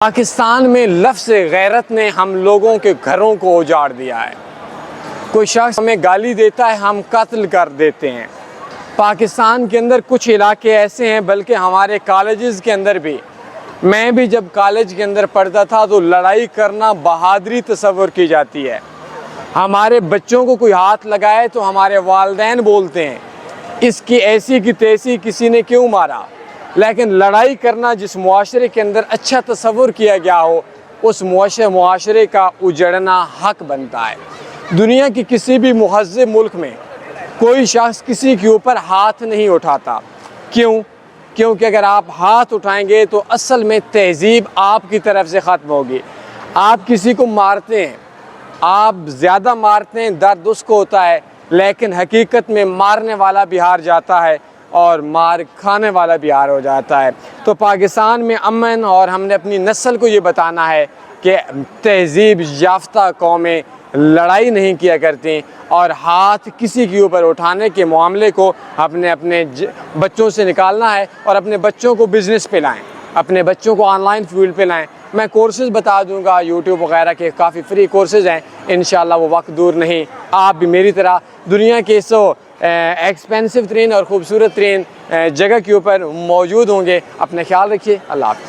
پاکستان میں لفظ غیرت نے ہم لوگوں کے گھروں کو اجاڑ دیا ہے۔ کوئی شخص ہمیں گالی دیتا ہے، ہم قتل کر دیتے ہیں۔ پاکستان کے اندر کچھ علاقے ایسے ہیں، بلکہ ہمارے کالجز کے اندر بھی، میں بھی جب کالج کے اندر پڑھتا تھا تو لڑائی کرنا بہادری تصور کی جاتی ہے۔ ہمارے بچوں کو کوئی ہاتھ لگائے تو ہمارے والدین بولتے ہیں اس کی ایسی کی تیسی کسی نے کیوں مارا، لیکن لڑائی کرنا جس معاشرے کے اندر اچھا تصور کیا گیا ہو، اس معاشرے کا اجڑنا حق بنتا ہے۔ دنیا کی کسی بھی مہذب ملک میں کوئی شخص کسی کے اوپر ہاتھ نہیں اٹھاتا۔ کیونکہ اگر آپ ہاتھ اٹھائیں گے تو اصل میں تہذیب آپ کی طرف سے ختم ہوگی۔ آپ کسی کو مارتے ہیں، آپ زیادہ مارتے ہیں، درد اس کو ہوتا ہے، لیکن حقیقت میں مارنے والا بھی ہار جاتا ہے اور مار کھانے والا بھی ہار ہو جاتا ہے۔ تو پاکستان میں امن، اور ہم نے اپنی نسل کو یہ بتانا ہے کہ تہذیب یافتہ قومیں لڑائی نہیں کیا کرتی، اور ہاتھ کسی کے اوپر اٹھانے کے معاملے کو اپنے بچوں سے نکالنا ہے، اور اپنے بچوں کو بزنس پہ لائیں، اپنے بچوں کو آن لائن فیلڈ پہ لائیں۔ میں کورسز بتا دوں گا، یوٹیوب وغیرہ کے کافی فری کورسز ہیں، انشاءاللہ وہ وقت دور نہیں، آپ بھی میری طرح دنیا کے ایکسپینسو ترین اور خوبصورت ترین جگہ کے اوپر موجود ہوں گے۔ اپنا خیال رکھیے، اللہ حافظ۔